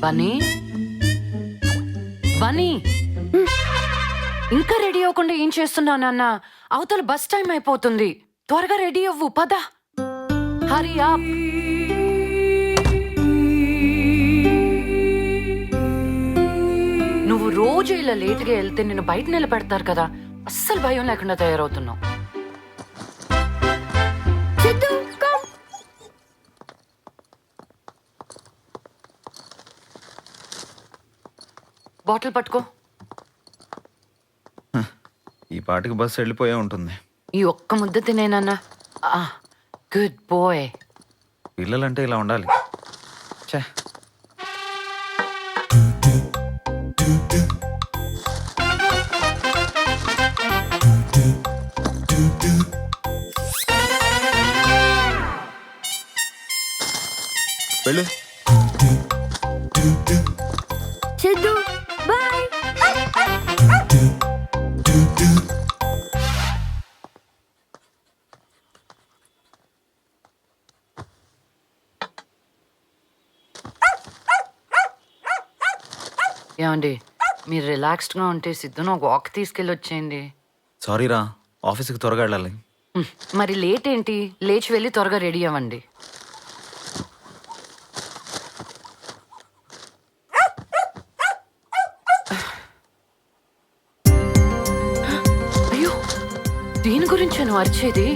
బన్నీ బన్నీ ఇంకా రెడీ అవ్వకుండా ఏం చేస్తున్నావు నాన్న? అవతల బస్ టైం అయిపోతుంది. త్వరగా రెడీ అవ్వు, పద. హరి అప్. నువ్వు రోజు ఇలా లేట్గా వెళ్తే నిన్ను బయట నిలబెడతారు కదా, అస్సలు భయం లేకుండా తయారవుతున్నావు. బాటిల్ పట్టుకో. ఈ పాటికి బస్సు వెళ్ళిపోయే ఉంటుంది. ఈ ఒక్క ముద్ద తినేనన్నా. Good bye. పిల్లలంటే ఇలా ఉండాలి. ఛే. వెళ్ళు. సిద్ధు బాయ్. ఏమండి, మీరు రిలాక్స్డ్గా ఉంటే సిద్ధును ఒక వాక్ తీసుకెళ్ళి వచ్చేయండి. సారీరా, ఆఫీస్కి త్వరగా వెళ్ళాలి. మరి లేట్ ఏంటి? లేచి వెళ్ళి త్వరగా రెడీ అవ్వండి. అయ్యో, దీని గురించి నువ్వు అరిచేది?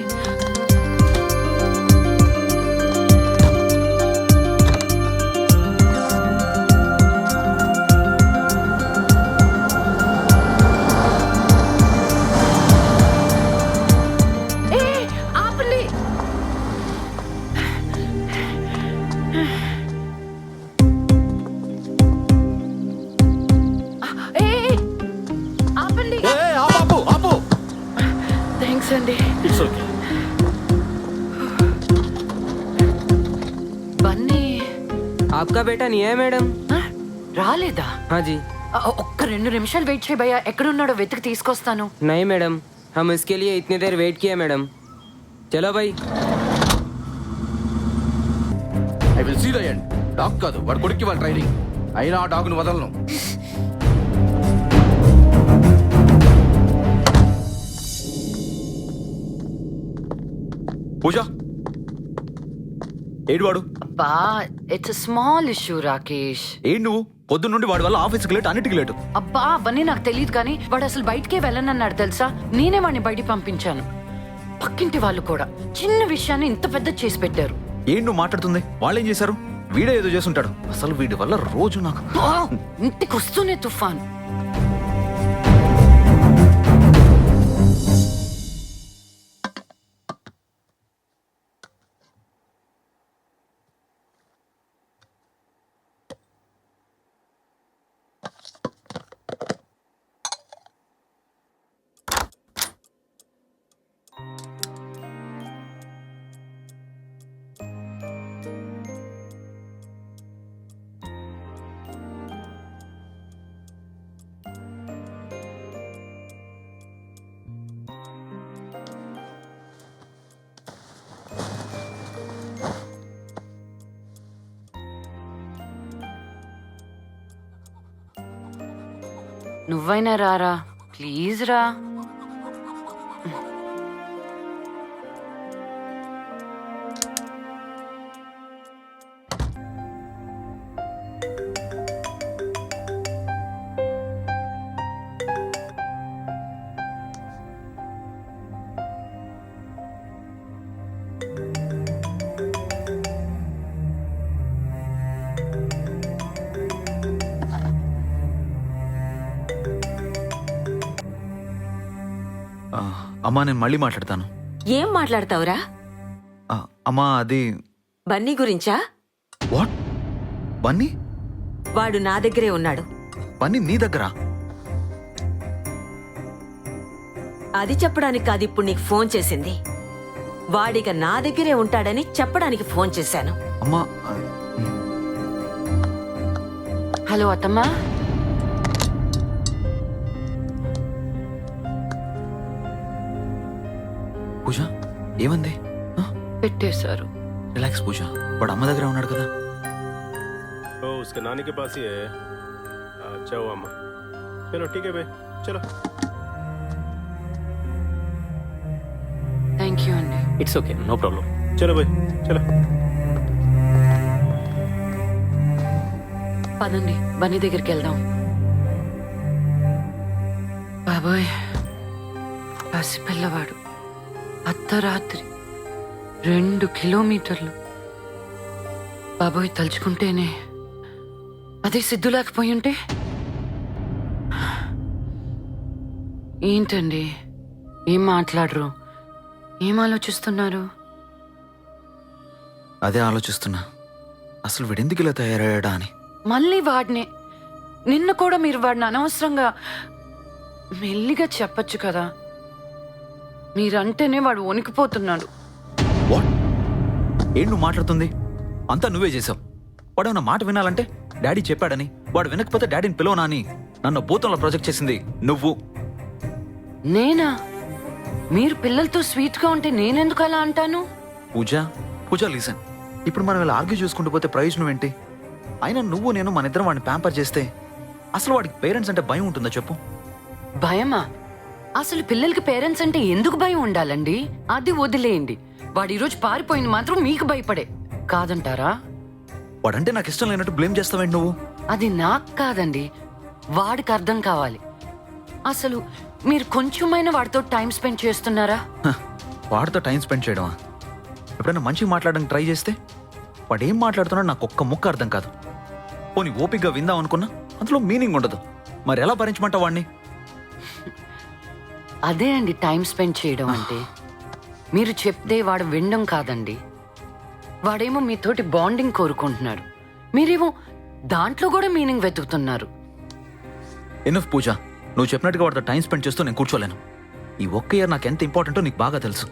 థ్యాంక్స్ అండి. బన్నీ आपका बेटा नहीं है मैडम? రాలేదా? हाँ जी. ఒక్క 2 నిమిషాలు వెయిట్ చేయి భయ్యా, ఎక్కడున్నాడో వెతికి తీసుకొస్తాను. नहीं मैडम, हम इसके लिए इतनी देर वेट किया मैडम. चलो भाई. I will see the end. Dog కాదు, వాడు కొడుక్కి వాళ్ళ ట్రైనింగ్ అయినా ఆ డాగ్ను వదలను. పూజ ఏడు వాడు? అబ్బా, ఇట్స్ స్మాల్ ఇష్యూ రాకేష్. ఏడు నువ్వు పొద్దున్న నుండి వాడి వల్ల ఆఫీస్కి లేట్, అన్నిటికి లేటు. అబ్బా అవన్నీ నాకు తెలియదు కానీ వాడు అసలు బయటికే వెళ్ళనన్నాడు తెలుసా. నేనే వాడిని బయటికి పంపించాను. పక్కింటి వాళ్ళు కూడా చిన్న విషయాన్ని ఇంత పెద్ద చేసి పెట్టారు. ఏం నువ్వు మాట్లాడుతుంది? వాళ్ళేం చేశారు? వీడే ఏదో చేస్తుంటాడు. అసలు వీడి వల్ల రోజు నాకు ఇంటికి వస్తూనే తుఫాన్. నువ్వైనా రారా ప్లీజ్ రా. అమ్మా, నేను మళ్ళీ మాట్లాడతాను. ఏం మాట్లాడతావురా? అమ్మా, అది బన్నీ గురించా? వాట్? బన్నీ? వాడు నా దగ్గరే ఉన్నాడు. బన్నీ నీ దగ్గర? అది చెప్పడానికి కాదు ఇప్పుడు నీకు ఫోన్ చేసింది. వాడిక నా దగ్గరే ఉంటాడని చెప్పడానికి ఫోన్ చేశాను. అమ్మా. హలో అత్తమ్మా. పూజ ఏమంది? పెట్టేశారు. రిలాక్స్ పూజ, వాడు అమ్మ దగ్గర ఉన్నాడు కదా. ओ उसके नानी के पास ही है। अच्छा हुआ अम्मा। चलो ठीक है भाई, चलो। థ్యాంక్ యూ అండి. It's okay, no problem. चलो भाई, चलो। పదండి బన్నీ దగ్గరికి వెళ్దాం. బాబాయ్, పసిపిల్లవాడు, అర్ధరాత్రి 2 కిలోమీటర్లు. బాబాయ్ తలుచుకుంటేనే అదే సిద్ధు లేకపోయి ఉంటే. ఏంటండి ఏం మాట్లాడరు, ఏం ఆలోచిస్తున్నారు? అదే ఆలోచిస్తున్నా, అసలు వీడెందుకు ఇలా తయారయ్యాడా అని. మళ్ళీ వాడినే. నిన్న కూడా మీరు వాడిని అనవసరంగా మెల్లిగా చెప్పొచ్చు కదా. మీరంటేనే వాడు వణికిపోతున్నాడు. వాట్? ఏం నువ్వు మాట్లాడుతుంది? అంతా నువ్వే చేసావు. వాడేమన్నా మాట వినాలంటే డాడీ చెప్పాడని, వాడు వినకపోతే డాడీని పిలవనా అని నన్ను భూతంలో ప్రాజెక్ట్ చేసింది నువ్వు. నేనా? మీరు పిల్లలతో స్వీట్ గా ఉంటే నేనెందుకు అలా అంటాను? పూజ లీసన్. ఇప్పుడు మనం ఇలా ఆర్గ్యూ చూసుకుంటూ పోతే ప్రయోజనం ఏంటి? అయినా నువ్వు నేను మన ఇద్దరం వాడిని ప్యాంపర్ చేస్తే అసలు వాడికి పేరెంట్స్ అంటే భయం ఉంటుందా చెప్పు? భయమా? అసలు పిల్లలకి పేరెంట్స్ అంటే ఎందుకు భయం ఉండాలండి? అది వదిలేయండి. వాడు ఈరోజు పారిపోయింది మాత్రం మీకు భయపడే కాదంటారా? వాడంటే నాకు ఇష్టం లేనట్టు బ్లేమ్ చేస్తావేంటి నువ్వు? అది నాకు కాదండి, వాడికి అర్థం కావాలి. అసలు మీరు కొంచెమైనా వాడితో టైం స్పెండ్ చేస్తున్నారా? వాడితో టైం స్పెండ్ చేయడమా? ఎప్పుడైనా మంచిగా మాట్లాడడానికి ట్రై చేస్తే వాడు ఏం మాట్లాడుతున్నాడో నాకు ఒక్క ముక్క అర్థం కాదు. పోనీ ఓపికగా విందాం అనుకున్నా అందులో మీనింగ్ ఉండదు. మరి ఎలా భరించమంటావు వాడిని? అదే అండి టైం స్పెండ్ చేయడం అంటే. మీరు చెప్తే వాడు వినడం కాదండి. వాడేమో మీతోటి బాండింగ్ కోరుకుంటున్నాడు, మీరేమో దాంట్లో కూడా మీనింగ్ వెతుకుతున్నారు. ఎనఫ్ పూజ, నువ్వు చెప్పినట్టుగా వాడితో టైం స్పెండ్ చేస్తూ నేను కూర్చోలేను. ఈ ఒక్క ఇయర్ నాకు ఎంత ఇంపార్టెంటో నీకు బాగా తెలుసు.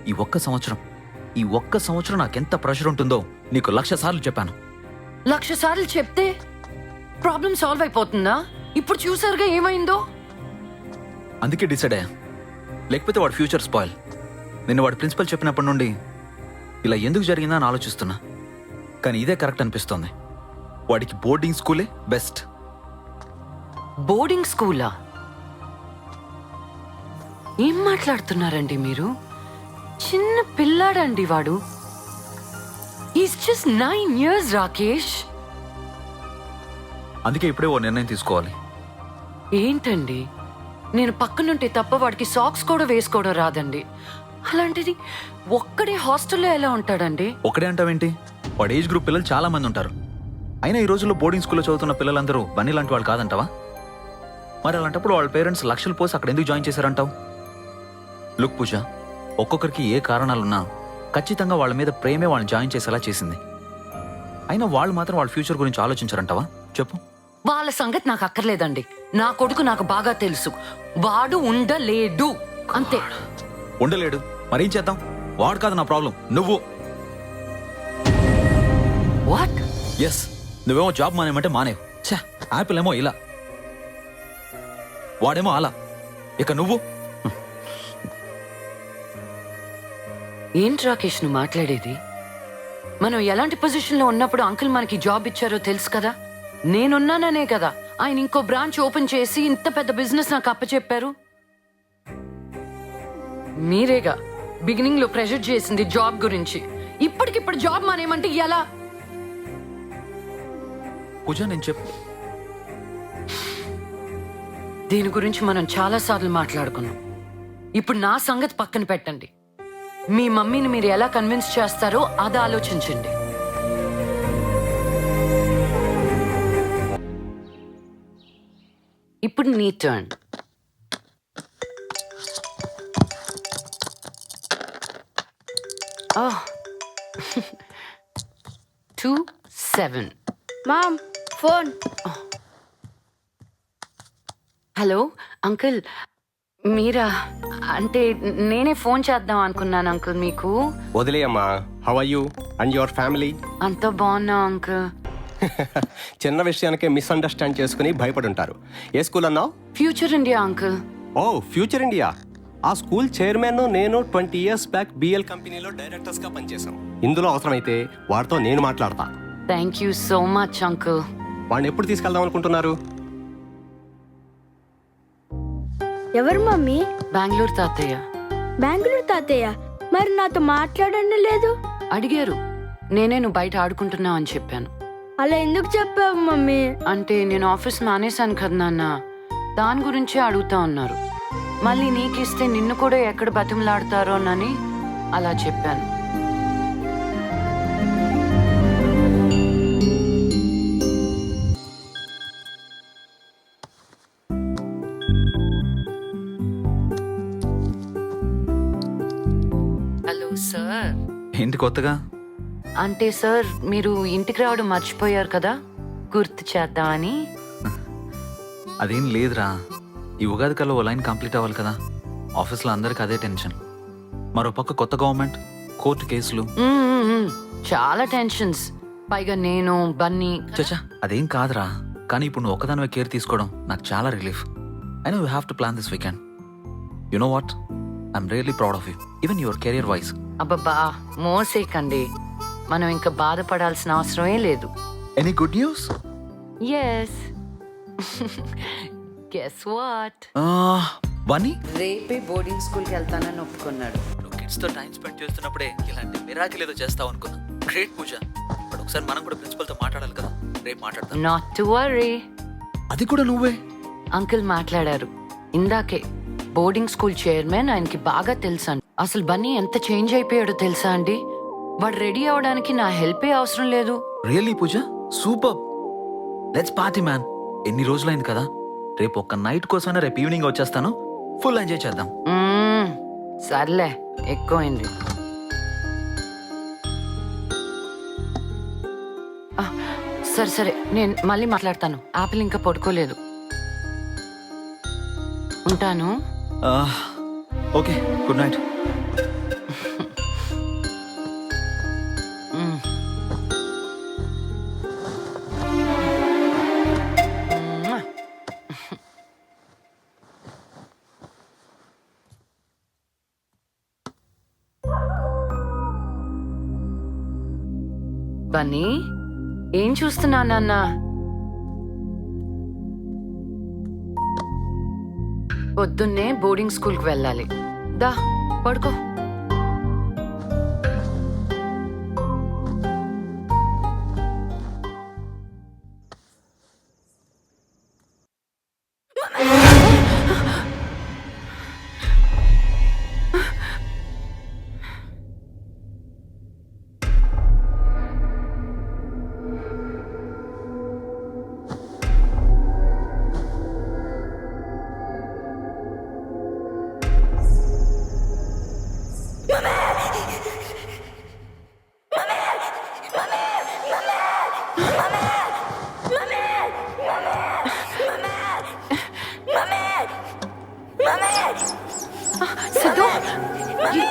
ఈ ఒక్క సంవత్సరం నాకెంత ప్రెషర్ ఉంటుందో నీకు 1,00,000 సార్లు చెప్పాను. 1,00,000 సార్లు చెప్తే ప్రాబ్లం సాల్వ్ అయిపోతుందా? ఇప్పుడు చూసారుగా ఏమైందో. అందుకే డిసైడ్ అయ్యా, లేకపోతే వాడి ఫ్యూచర్ స్పాయిల్. నిన్న వాడి ప్రిన్సిపల్ చెప్పినప్పటి నుండి ఇలా ఎందుకు జరిగిందా అని ఆలోచిస్తున్నా. కానీ ఇదే కరెక్ట్ అనిపిస్తోంది. వాడికి బోర్డింగ్ స్కూలే బెస్ట్. బోర్డింగ్ స్కూలా? ఏం మాట్లాడుతున్నారండి మీరు? చిన్న పిల్లాడండి వాడు. Is just 9 years Rakesh. అందుకే ఇప్పుడే ఓ నిర్ణయం తీసుకోవాలి. ఏంటండి, నేను పక్కనుంటే తప్ప వాడికి సాక్స్ కూడా వేసుకోవడం రాదండి. అలాంటిది ఒక్కడే హాస్టల్లో ఎలా ఉంటాడండి? ఒకడే అంటావేంటి? వాడి ఏజ్ గ్రూప్ పిల్లలు చాలా మంది ఉంటారు. అయినా ఈ రోజుల్లో బోర్డింగ్ స్కూల్లో చదువుతున్న పిల్లలందరూ బన్నీ లాంటి వాళ్ళు కాదంటావా? మరి అలాంటప్పుడు వాళ్ళ పేరెంట్స్ లక్షలు పోసి అక్కడ ఎందుకు జాయిన్ చేశారంటావు? లుక్ పూజ, ఒక్కొక్కరికి ఏ కారణాలున్నా ఖచ్చితంగా వాళ్ళ మీద ప్రేమే వాళ్ళని జాయిన్ చేసేలా చేసింది. అయినా వాళ్ళు మాత్రం వాళ్ళ ఫ్యూచర్ గురించి ఆలోచించారంటావా చెప్పు? వాళ్ళ సంగతి నాకు అక్కర్లేదండి. నా కొడుకు నాకు బాగా తెలుసు. వాడు ఉండలేడు అంతే. ఉండలేడు, మరేం చేద్దాం? వాడు కాదు నా ప్రాబ్లం, నువ్వు. వాట్? ఎస్, నువ్వేమో జాబ్ మానేమంటే మానేవు. ఛా, యాపిల్ ఏమో ఇలా, వాడేమో అలా, ఇక నువ్వు. ఏంటి రాకేష్ నువ్వు మాట్లాడేది? మనం ఎలాంటి పొజిషన్లో ఉన్నప్పుడు అంకుల్ మనకి జాబ్ ఇచ్చారో తెలుసు కదా. నేనున్నాననే కదా ఆయన ఇంకో బ్రాంచ్ ఓపెన్ చేసి ఇంత పెద్ద బిజినెస్ నాకు అప్పచెప్పారు. మీరేగా బిగినింగ్ లో ప్రెషర్ చేసింది జాబ్ గురించి. ఇప్పటికిప్పుడు జాబ్ మానేమంటే ఎలా? పూజ, నేను చెప్పు. దీని గురించి మనం చాలా సార్లు మాట్లాడుకున్నాం. ఇప్పుడు నా సంగతి పక్కన పెట్టండి. మీ మమ్మీని మీరు ఎలా కన్విన్స్ చేస్తారో అది ఆలోచించండి. ఇప్పుడు నీ turn. Oh. 27. Mom phone. Hello uncle, మీరా? అంటే నేనే ఫోన్ చేద్దాం అనుకున్నాను అంకుల్ మీకు. వదిలేయమ్మా. How are you and your family? అంత బాగున్నా అంకుల్. చిన్న విషయానికే మిస్అండర్స్టాండ్ చేసుకుని భయపడి ఉంటారు. ఏ స్కూల్ అన్నావు? Future India uncle. Oh, future India. ఆ స్కూల్ చైర్మన్ నేను 20 years బ్యాక్ బిఎల్ కంపెనీలో డైరెక్టర్స్ గా పనిచేశాం. ఇందులో అవసరమైతే వాడితో నేను మాట్లాడతా. Thank you so much uncle. వాడిని ఎప్పుడు తీసుకెళ్దాం అనుకుంటున్నారు? ఎవరు మమ్మీ? బెంగళూరు తాతయ్య బెంగళూరు తాతయ్య. మరి నాతో మాట్లాడండి లేదు. అడిగారు. నేనే నువ్వు బయట ఆడుకుంటున్నావు అని చెప్పాను. అలా ఎందుకు చెప్పావు మమ్మీ? అంటే నేను ఆఫీస్ మానేశాను కదా నాన్న, దాని గురించే అడుగుతా ఉన్నారు. మళ్ళీ నీకిస్తే నిన్ను కూడా ఎక్కడ బతిమలాడతారోనని అలా చెప్పాను. Hello sir. ఏంటి కొత్తగా? అంటే సార్ మీరు ఇంటికి రావడం మర్చిపోయారు కదా, గుర్తు చేద్దామని. అదేం లేదురా, ఈ ఉగాది కల్లా ఓ లైన్ కంప్లీట్ అవ్వాలి కదా. ఆఫీస్లో అందరికి అదే టెన్షన్. మరో పక్క కొత్త గవర్నమెంట్, కోర్టు కేసులు. చాలా టెన్షన్స్. పైగా నేను బన్నీ. చచ్చా అదేం కాదురా, కానీ ఇప్పుడు నువ్వు ఒక్కదానివే కేర్ తీసుకోవడం నాకు చాలా relief. I know you have to plan this weekend. You know what, I'm really proud of you, even your career wise. అబ్బబ్బా మోసేకండి, మనం ఇంకా బాధపడాల్సిన అవసరమే లేదు. Any good news? Yes. Guess what? Bunny రేపే బోర్డింగ్ స్కూల్కి వెళ్తానని ఒప్పుకున్నాడు. నువ్వు కిడ్స్తో టైం స్పెండ్ చేస్తున్నప్పుడే ఇలాంటి మిరాకిల్ ఏదో చేస్తావు అనుకున్నా. Great puja. బట్ ఒకసారి మనం కూడా ప్రిన్సిపల్తో మాట్లాడాలి కదా, రేపు మాట్లాడతాం. Not to worry. అది కూడా నువ్వే? అంకుల్ మాట్లాడారు ఇందాకే. బోర్డింగ్ స్కూల్ చైర్మన్ ఆయనకి బాగా తెలుసా. అసలు బన్నీ ఎంత చేంజ్ అయిపోయాడో తెలుసా అండి. వాడు రెడీ అవడానికి నా హెల్పే అవసరం లేదు. Really Pooja, super. Let's party man. ఎన్ని రోజులైంది కదా. రేపు ఒక్క నైట్ కోసమైనా రేపు ఈవినింగ్ వచ్చేస్తాను, ఫుల్ ఎంజాయ్ చేద్దాం. సర్లే, ఎక్కువైంది. సరే సరే, నేను మళ్ళీ మాట్లాడతాను. ఆపిల్ ఇంకా పడుకోలేదు. ఉంటాను. Okay, good night. బన్నీ, ఏం చూస్తున్నా నాన్న? పొద్దున్నే బోర్డింగ్ స్కూల్కి వెళ్ళాలి. దా పడుకో. Siddhu, Bunny,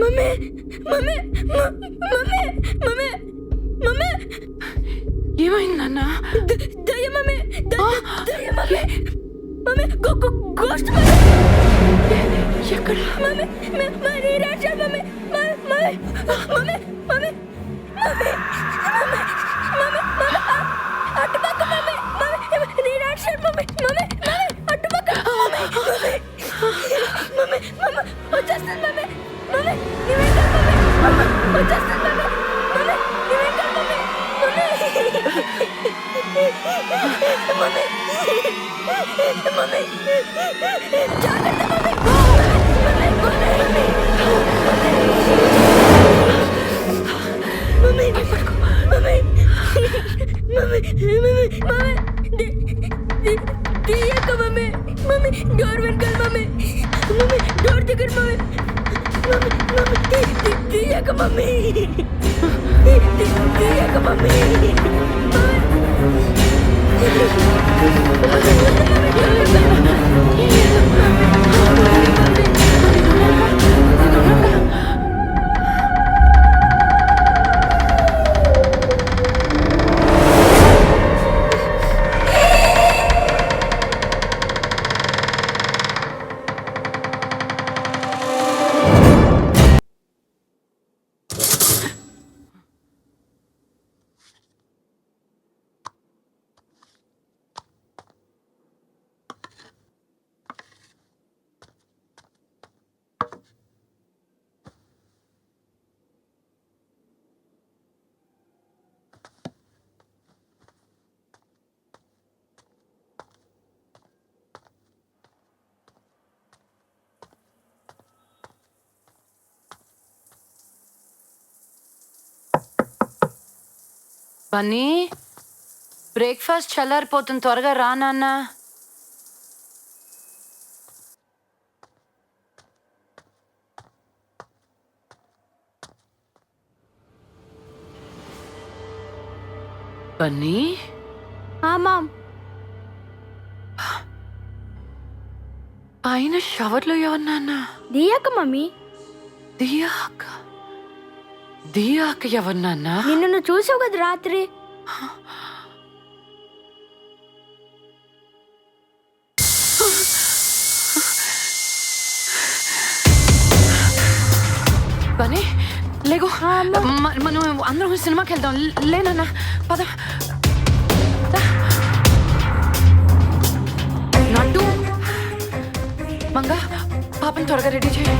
mummy mummy mummy mummy mummy ఏమైంది నాన్న? దయ్య మమ్మీ దయ్య మమ్మీ మమ్మీ గోస్ట్ ఎక్కడ? మమ్మీ మమ్మీ రాజా mummy mummy mummy mummy mummy mummy అటుపక్క మమ్మీ మమ్మీ రాజా మమ్మీ మమ్మీ మమ్మీ అటుపక్క మమ్మీ మమ్మీ మమ్మీ వచ్చేస్తుంది మమ్మీ మమ్మీ నీవేంటా మమ్మీ వచ్చేస్తుంది మమ్మీ మమ్మీ నీవేంటా మమ్మీ మమ్మీ మమ్మీ జాగ్రత్త మమ్మీ మమ్మీ మమ్మీ మమ్మీ తీయక మమ్మీ మమ్మీ డోర్ వెనకాల మమ్మీ మమ్మీ డోర్ దగ్గర మమ్మీ మమ్మీ మమ్మీ తీయక మమ్మీ తీయక మమ్మీ పని బ్రేక్ఫాస్ట్ చల్లారిపోతుంది, త్వరగా రా నాన్న. పని మామ్ పైన షవర్లో ఎవరు నాన్న? దియాక మమ్మీ, దియాక. దియాక ఎవరు నాన్న? నిన్ను నువ్వు చూసావు కదా రాత్రి. పని లేగో, మనం అందరం సినిమాకి వెళ్దాం. లేనన్నా పద. నట్టు మంగ, పాపని త్వరగా రెడీ చేయి.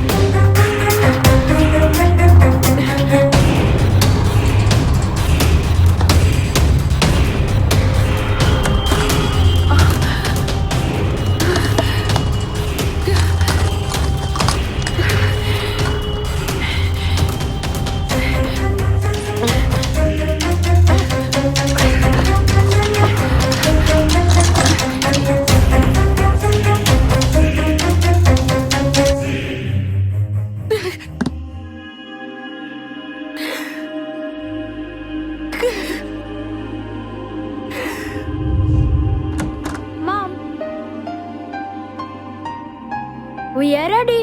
Mom, we are ready.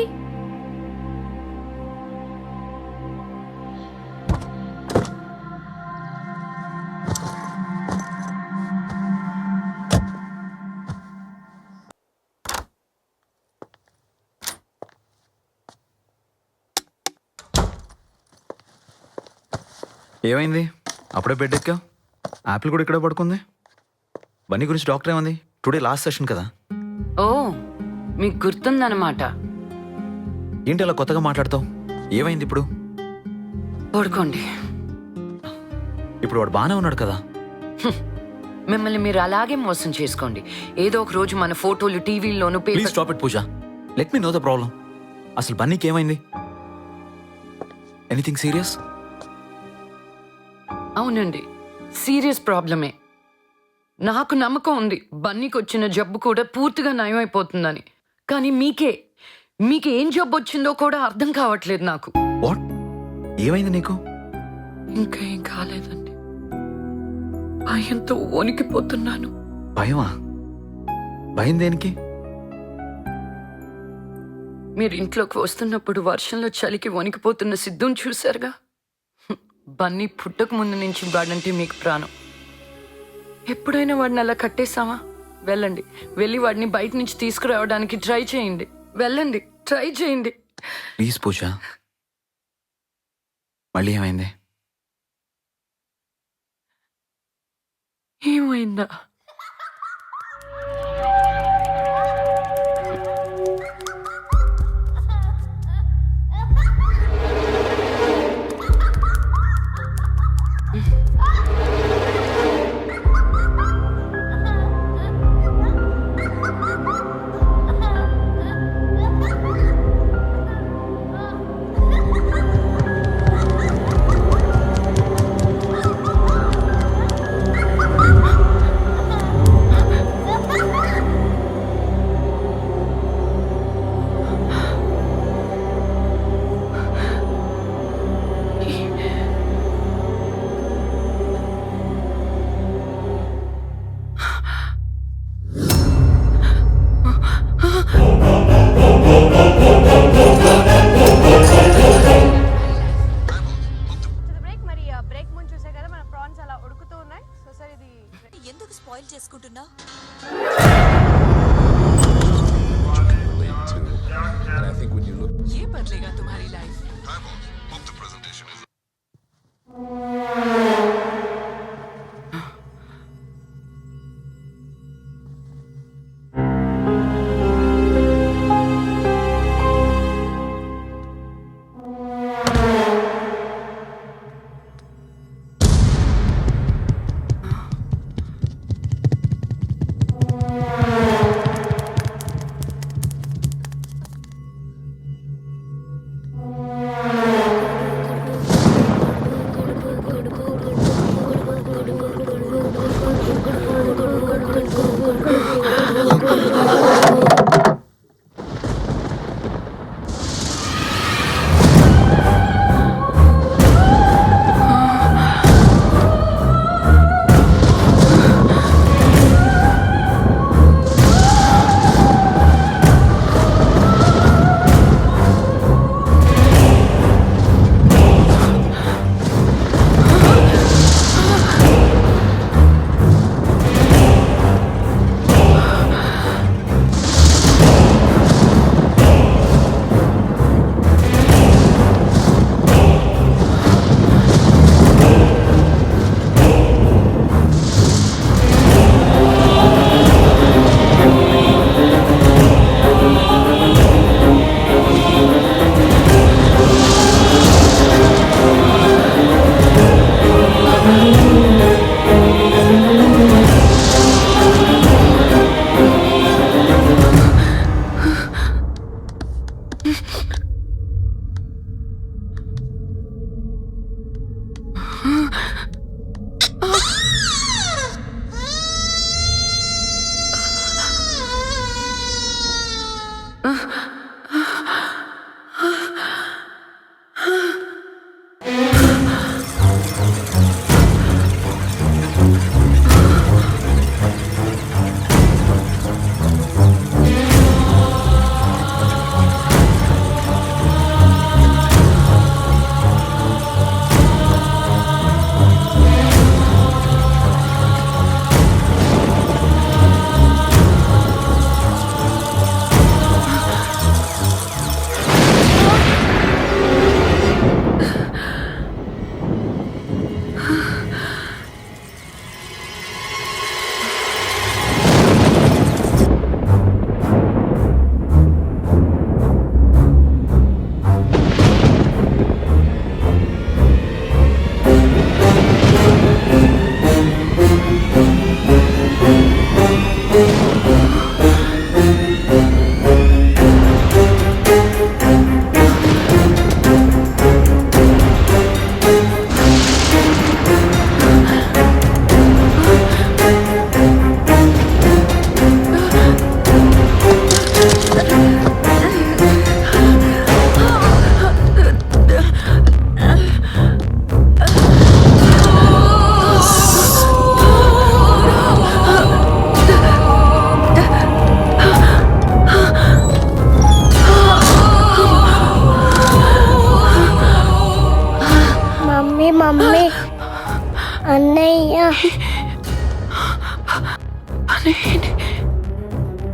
ఏమైంది? అప్పుడే బెడ్ ఎక్కా? యాపిల్ కూడా ఇక్కడే పడుకుంది. బన్నీ గురించి డాక్టర్ ఏమంది? టుడే లాస్ట్ సెషన్ కదా. ఓ, మీకు గుర్తుందన్నమాట. ఏంటి అలా కొత్తగా మాట్లాడతావు? ఏమైంది ఇప్పుడు? పడుకోండి. ఇప్పుడు వాడు బాగానే ఉన్నాడు కదా. మిమ్మల్ని మీరు అలాగే మోసం చేసుకోండి. ఏదో ఒక రోజు మన ఫోటోలు టీవీల్లోనూ please stop it Pooja. Let me know the problem. అసలు బన్నీకి ఏమైంది? Anything serious? అవునండి, సీరియస్ ప్రాబ్లమే. నాకు నమ్మకం ఉంది బన్నీకి వచ్చిన జబ్బు కూడా పూర్తిగా నయమైపోతుందని. కానీ మీకేం జబ్బు వచ్చిందో కూడా అర్థం కావట్లేదు నాకు. వాట్? ఏమైంది నీకు? ఇంకా ఏం కాలేదండి. భయంతో వణికిపోతున్నాను. భయమా? భయం దేనికి? మీరు ఇంట్లోకి వస్తున్నప్పుడు వర్షంలో చలికి వణికిపోతున్న సిద్ధుని చూశారుగా. బన్నీ పుట్టక ముందు నుంచి వాడంటే మీకు ప్రాణం. ఎప్పుడైనా వాడిని అలా కట్టేశామా? వెళ్ళండి, వెళ్ళి వాడిని బయట నుంచి తీసుకురావడానికి ట్రై చేయండి. వెళ్ళండి, ట్రై చేయండి. ప్లీజ్ పూజ. మళ్ళీ ఏమైంది? ఏమైందా? ఎందుకు స్పాయిల్ చేసుకుంటున్నా? ये बदलेगा तुम्हारी लाइफ.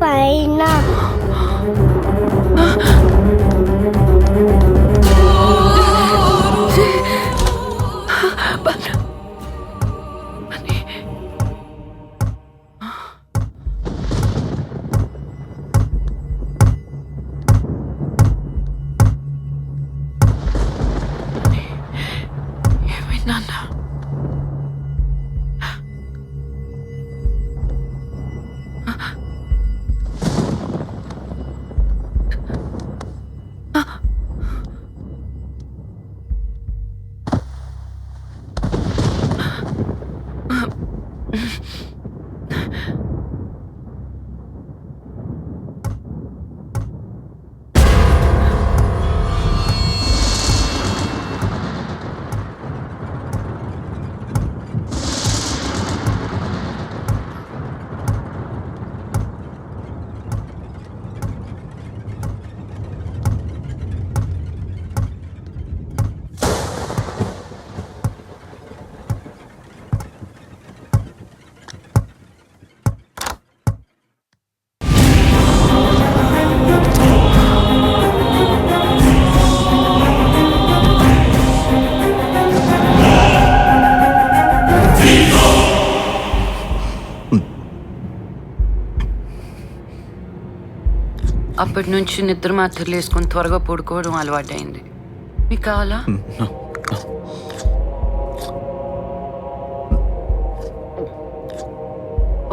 పైన నాన్న అప్పటి నుంచి నిద్ర మాత్రలు వేసుకొని త్వరగా పడుకోవడం అలవాటైంది. మీకు కావాలా?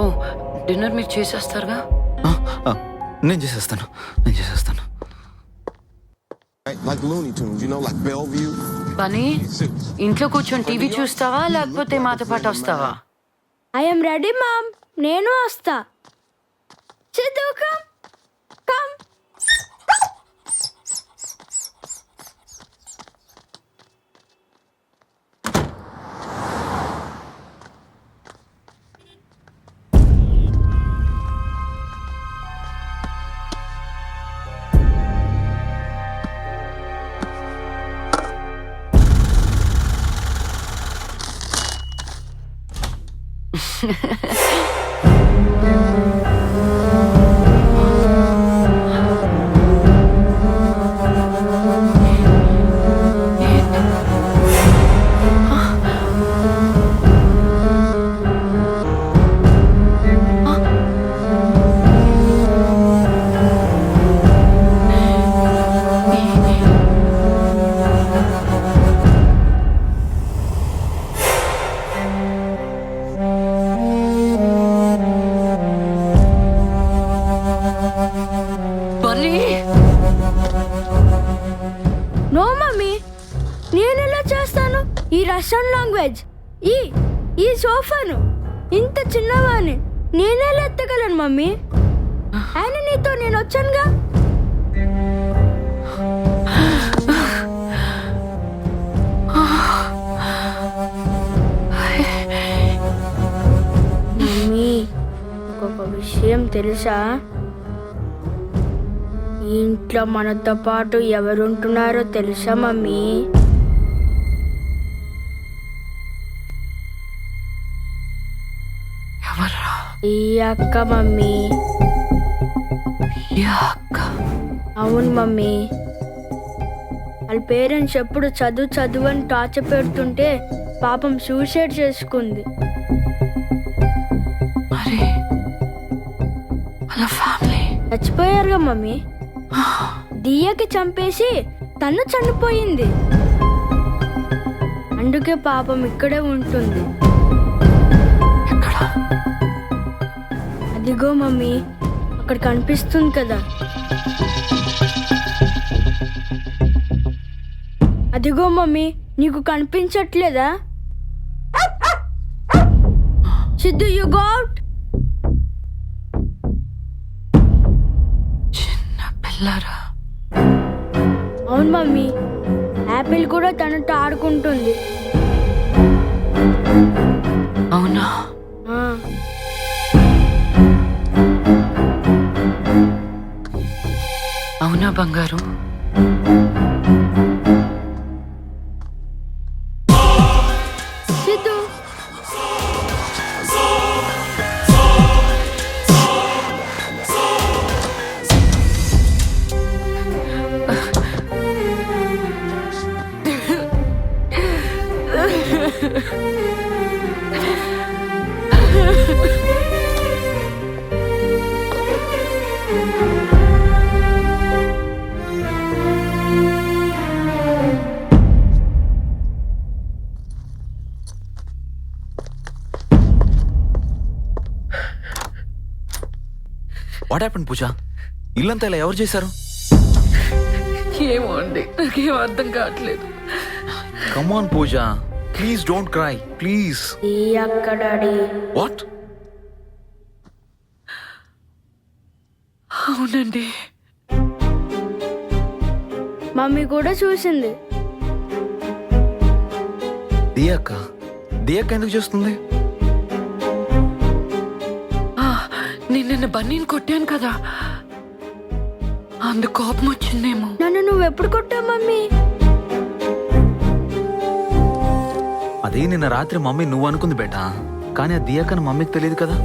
ఓ, డిన్నర్ మీరు చేసేస్తారుగా? నేను చేసేస్తాను. Like Looney Tunes, you know, like Bellevue. పని ఇంట్లో కూర్చొని టీవీ చూస్తావా లేకపోతే మాతో పాటు వస్తావా? ఐఎమ్ రెడీ మామ్, నేను వస్తా. Siddhu come come. No mummy, నేనెలా చేస్తాను? ఈ రష్యన్ లాంగ్వేజ్, ఈ సోఫాను, ఇంత చిన్నవాణ్ణి నేనెలా ఎత్తగలను మమ్మీ? ఆయన నీతో నేను వచ్చానుగా. మమ్మీ, ఒక విషయం తెలుసా? ఈ ఇంట్లో మనతో పాటు ఎవరుంటున్నారో తెలుసా మమ్మీ? ఈ అక్క మమ్మీ. అవును మమ్మీ, వాళ్ళ పేరెంట్స్ ఎప్పుడు చదువు అని టార్చర్ పెడుతుంటే పాపం సూసైడ్ చేసుకుంది. చచ్చిపోయారుగా మమ్మీ. దియ్యకి చంపేసి తను చనిపోయింది. అందుకే పాపం ఇక్కడే ఉంటుంది. అదిగో మమ్మీ, అక్కడ కనిపిస్తుంది కదా. అదిగో మమ్మీ, నీకు కనిపించట్లేదా? Siddhu, you go out. చిన్న పిల్లరా. అవును మమ్మీ, యాపిల్ కూడా తనతో ఆడుకుంటుంది. అవునా? అవునా బంగారు? సిద్ధు, వాట్ హ్యాపెండ్ పూజ? ఇల్లంతా ఇలా ఎవరు చేశారు? ఏమో అండి, నాకేం అర్థం కావట్లేదు. కమాన్ పూజ, ప్లీజ్ డోంట్ క్రై ప్లీజ్. ఈ అక్క డాడీ. వాట్? అవునండి. మమ్మీ కూడా చూసింది. దియక్క ఎందుకు చేస్తుంది? నేను నిన్న బన్నీని కొట్టాను కదా, అందుకు కోపం వచ్చిందేమో. నన్ను నువ్వు ఎప్పుడు కొట్టావు మమ్మీ? అదే నిన్న రాత్రి మమ్మీ నువ్వు అనుకుంది బేటా, కానీ ఆ దియక్కని మమ్మీకి తెలియదు కదా.